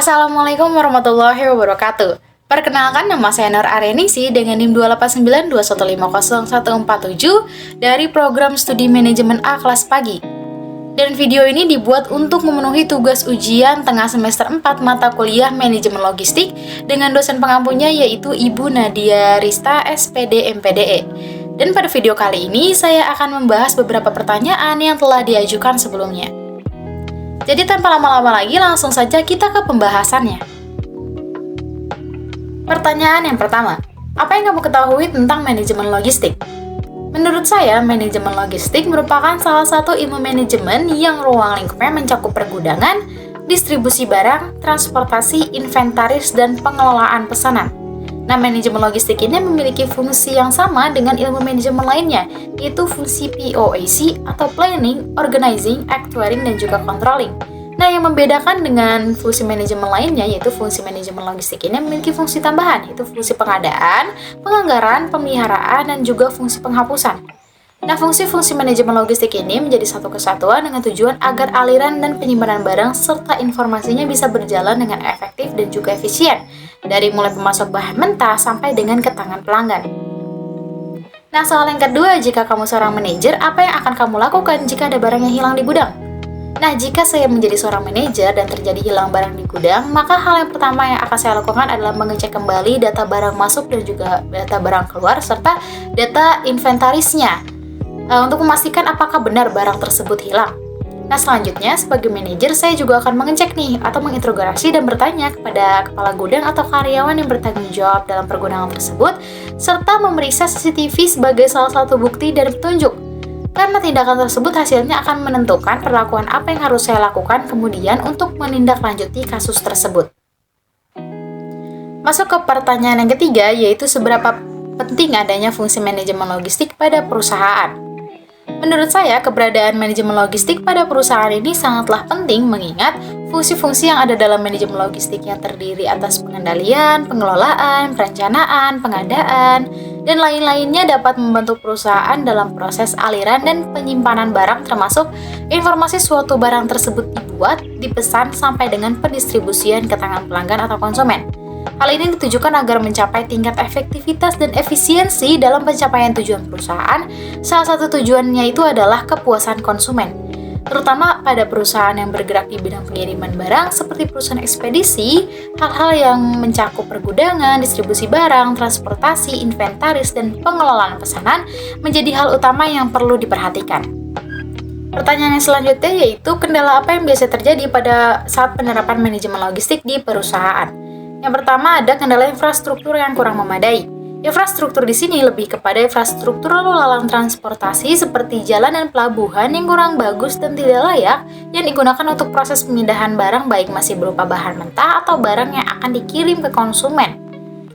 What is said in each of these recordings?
Assalamualaikum warahmatullahi wabarakatuh. Perkenalkan, nama saya Nur Arenisi dengan NIM 28921501447 dari program studi manajemen A kelas pagi. Dan video ini dibuat untuk memenuhi tugas ujian tengah semester 4 mata kuliah manajemen logistik dengan dosen pengampunya yaitu Ibu Nadia Rista SPD MPDE. Dan pada video kali ini saya akan membahas beberapa pertanyaan yang telah diajukan sebelumnya. Jadi tanpa lama-lama lagi langsung saja kita ke pembahasannya. Pertanyaan yang pertama, apa yang kamu ketahui tentang manajemen logistik? Menurut saya, manajemen logistik merupakan salah satu ilmu manajemen yang ruang lingkupnya mencakup pergudangan, distribusi barang, transportasi, inventaris, dan pengelolaan pesanan. Nah, manajemen logistik ini memiliki fungsi yang sama dengan ilmu manajemen lainnya, yaitu fungsi POAC atau Planning, Organizing, Actuating, dan juga Controlling. Nah, yang membedakan dengan fungsi manajemen lainnya, yaitu fungsi manajemen logistik ini memiliki fungsi tambahan, yaitu fungsi pengadaan, penganggaran, pemeliharaan, dan juga fungsi penghapusan. Nah, fungsi-fungsi manajemen logistik ini menjadi satu kesatuan dengan tujuan agar aliran dan penyimpanan barang serta informasinya bisa berjalan dengan efektif dan juga efisien, dari mulai pemasok bahan mentah sampai dengan ke tangan pelanggan. Nah, soal yang kedua, jika kamu seorang manajer, apa yang akan kamu lakukan jika ada barang yang hilang di gudang? Nah, jika saya menjadi seorang manajer dan terjadi hilang barang di gudang, maka hal yang pertama yang akan saya lakukan adalah mengecek kembali data barang masuk dan juga data barang keluar, serta data inventarisnya, untuk memastikan apakah benar barang tersebut hilang. Nah, selanjutnya, sebagai manajer, saya juga akan mengecek atau menginterogasi dan bertanya kepada kepala gudang atau karyawan yang bertanggung jawab dalam pergudangan tersebut, serta memeriksa CCTV sebagai salah satu bukti dan petunjuk. Karena tindakan tersebut hasilnya akan menentukan perlakuan apa yang harus saya lakukan kemudian untuk menindaklanjuti kasus tersebut. Masuk ke pertanyaan yang ketiga, yaitu seberapa penting adanya fungsi manajemen logistik pada perusahaan. Menurut saya, keberadaan manajemen logistik pada perusahaan ini sangatlah penting mengingat fungsi-fungsi yang ada dalam manajemen logistik yang terdiri atas pengendalian, pengelolaan, perencanaan, pengadaan, dan lain-lainnya dapat membantu perusahaan dalam proses aliran dan penyimpanan barang termasuk informasi suatu barang tersebut dibuat, dipesan, sampai dengan pendistribusian ke tangan pelanggan atau konsumen. Hal ini ditujukan agar mencapai tingkat efektivitas dan efisiensi dalam pencapaian tujuan perusahaan. Salah satu tujuannya itu adalah kepuasan konsumen, terutama pada perusahaan yang bergerak di bidang pengiriman barang seperti perusahaan ekspedisi. Hal-hal yang mencakup pergudangan, distribusi barang, transportasi, inventaris, dan pengelolaan pesanan menjadi hal utama yang perlu diperhatikan. Pertanyaan yang selanjutnya yaitu kendala apa yang biasa terjadi pada saat penerapan manajemen logistik di perusahaan. Yang pertama ada kendala infrastruktur yang kurang memadai. Infrastruktur di sini lebih kepada infrastruktur lalu lalang transportasi seperti jalan dan pelabuhan yang kurang bagus dan tidak layak yang digunakan untuk proses pemindahan barang baik masih berupa bahan mentah atau barang yang akan dikirim ke konsumen.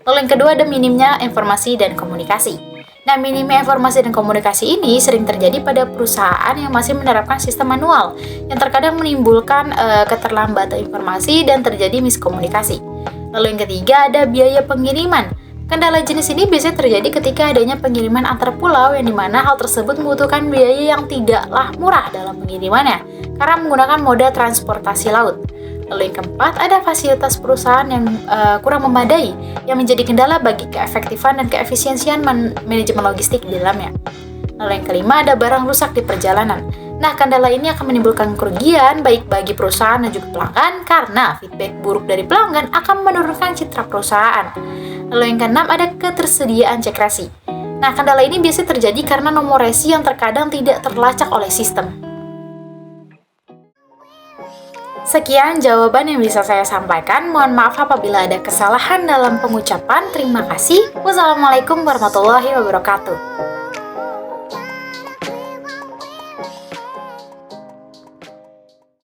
Lalu yang kedua ada minimnya informasi dan komunikasi. Nah, minimnya informasi dan komunikasi ini sering terjadi pada perusahaan yang masih menerapkan sistem manual yang terkadang menimbulkan keterlambatan informasi dan terjadi miskomunikasi. Lalu yang ketiga ada biaya pengiriman. Kendala jenis ini biasanya terjadi ketika adanya pengiriman antar pulau yang dimana hal tersebut membutuhkan biaya yang tidaklah murah dalam pengirimannya karena menggunakan moda transportasi laut. Lalu yang keempat ada fasilitas perusahaan yang kurang memadai yang menjadi kendala bagi keefektifan dan keefisiensian manajemen logistik di dalamnya. Lalu yang kelima ada barang rusak di perjalanan. Nah, kendala ini akan menimbulkan kerugian baik bagi perusahaan dan juga pelanggan karena feedback buruk dari pelanggan akan menurunkan citra perusahaan. Lalu yang keenam ada ketersediaan cek resi. Nah, kendala ini biasanya terjadi karena nomor resi yang terkadang tidak terlacak oleh sistem. Sekian jawaban yang bisa saya sampaikan. Mohon maaf apabila ada kesalahan dalam pengucapan. Terima kasih. Wassalamualaikum warahmatullahi wabarakatuh.